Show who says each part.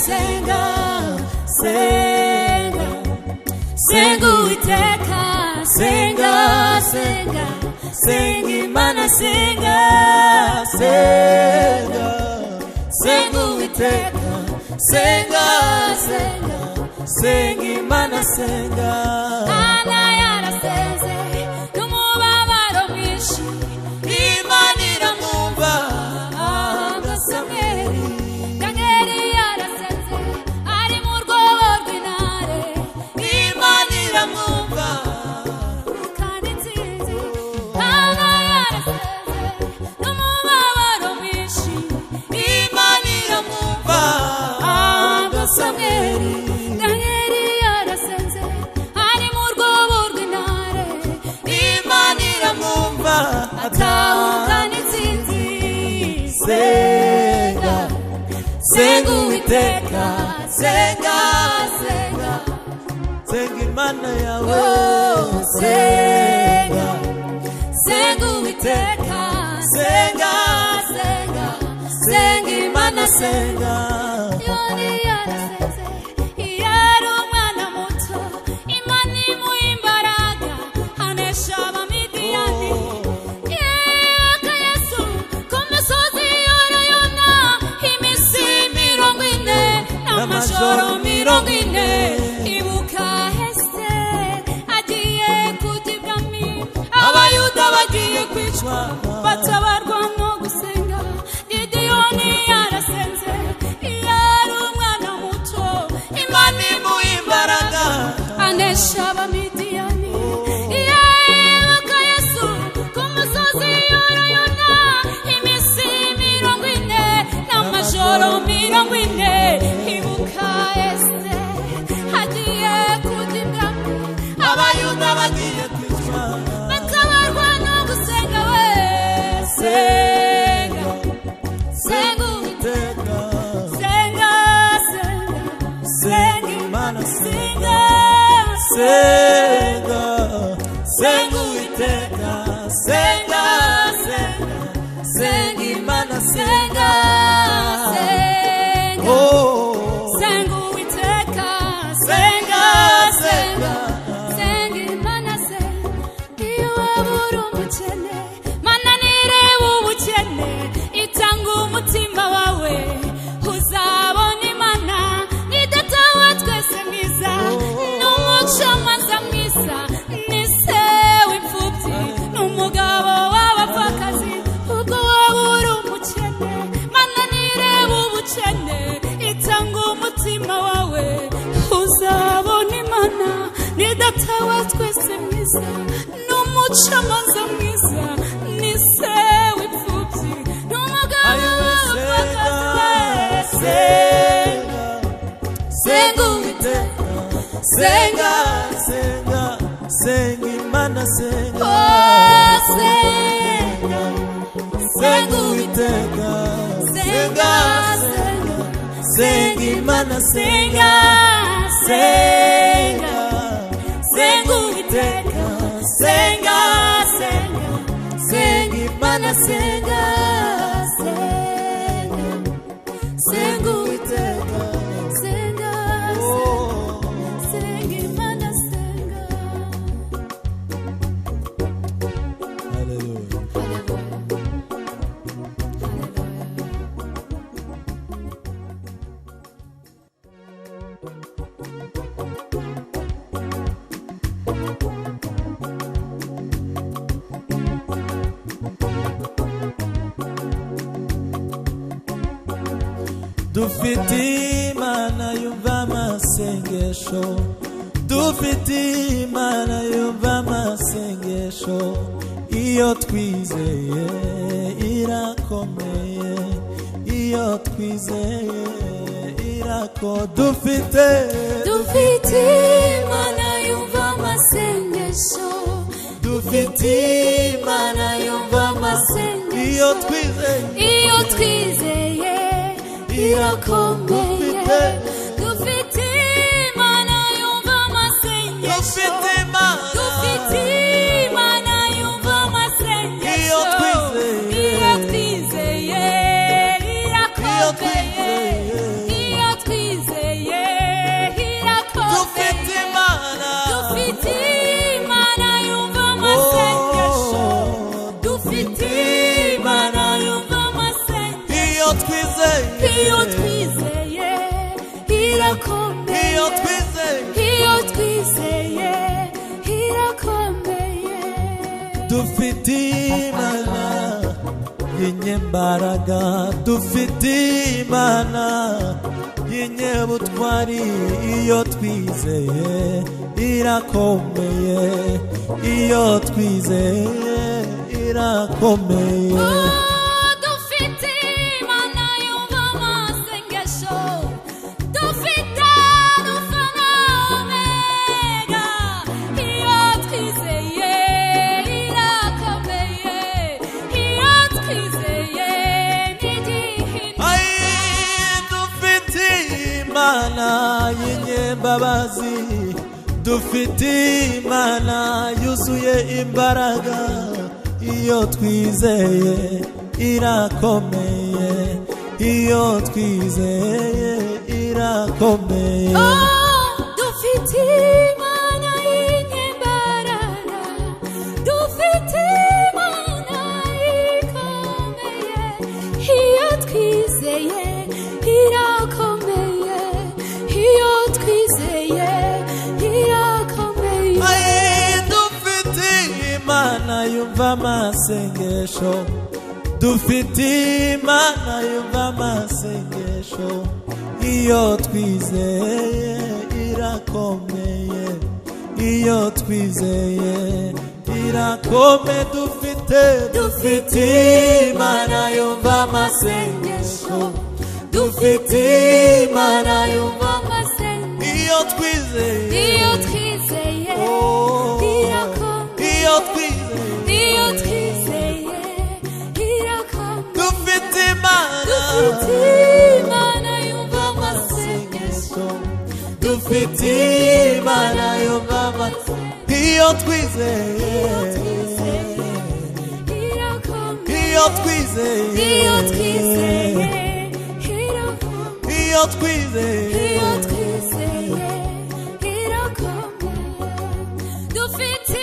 Speaker 1: senga senga senga Uwiteka senga senga senga Imana senga senga senga Uwiteka senga senga senga Imana senga Ana yarasenze kumubabaro mwishi Imana iramwumva agasamweri Danieli yarasenze ari mu rwobo rw'intare Imana iramwumva kandi nsinzi Ana yarasenze kumubabaro mwishi Imana iramwumva agasamweri Danieli yarasenze ari mu rwobo rw'intare Imana iramwumva atahukana intsinzi senga senga Uwiteka senga senga senga Imana yawe senga senga Uwiteka senga senga senga Imana senga Yoni yarasenze yari umwana muto Imana imuha imbaraga anesha abamidiyani Yeka Yesu ku misozi yorayona iminsi 40 n'amajoro 40 ibuka Esiteri agiye kujya ibwami abayuda bagiye kwicwa batabarwa no gusenga Gideyoni yarasenze yari umwana muto Imana imuha imbaraga anesha abamidiyani Yeka Yesu ku misozi yorayona iminsi 40 n'amajoro 40 ibuka Esiteri agiye kujya ibwami abayuda bagiye kwicwa batabarwa no gusenga we senga senga Uwiteka senga senga senga Imana senga senga senga Uwiteka senga senga senga Imana senga senga senga Uwiteka senga senga senga Imana senga iyo wabura umukene Mana nireba ubukene itanga umutima wawe uzabona Imana ni data wa twese mwiza n'umucamanza mwiza ni se w'imfubyi n'umugabo w'abapfakazi ubwo wabura umukene Mana nireba ubukene itanga umutima wawe uzabona Imana ni data wa twese mwiza n'umucamanza mwiza ni se w'imfubyi n'umugabo w'abapfakazi senga senga Uwiteka senga senga senga Imana senga senga senga Uwiteka senga senga senga Imana senga senga senga Uwiteka senga senga senga Imana senga senga senga Uwiteka senga senga Imana senga
Speaker 2: Hallelujah. Dufite Imana yumva amasengesho dufite Imana yumva amasengesho iyo twizeye irakomeye iyo twizeye irako dufite
Speaker 1: Imana yumva amasengesho
Speaker 2: dufite
Speaker 1: Imana yumva amasengesho iyo twizeye irakomeye dufite Imana yumva amasengesho dufite Imana yumva amasengesho iyo twizeye irakomeye iyo twizeye
Speaker 2: dufite Imana y'inyembaraga, dufite Imana y'inyebutwari, iyo twizeye irakomeye, iyo twizeye irakomeye.
Speaker 1: Dufite Imana yumva amasengesho, dufite Alpha na Omega, iyo twizeye irakomeye, iyo twizeye n'igihinduka.
Speaker 2: Dufite Imana y'inyembabazi, dufite Imana yuzuye imbaraga, iyo twizeye irakomeye, iyo twizeye irakomeye.
Speaker 1: Dufite Imana y'inyembaraga, dufite Imana ikomeye, iyo twizeye irakomeye, iyo twizeye irakomeye.
Speaker 2: Dufite Imana yumva amasengesho, dufite Imana yumva amasengesho, iyo twizeye irakomeye, iyo twizeye irakomeye. Dufite Imana yumva amasengesho, dufite Imana yumva amasengesho, iyo twizeye irakomeye, iyo twizeye irakomeye. Dufite Imana yumva amasengesho, dufite Imana yumva amasengesho, iyo twizeye irakomeye, iyo twizeye irakomeye, iyo twizeye
Speaker 1: irakomeye. Dufite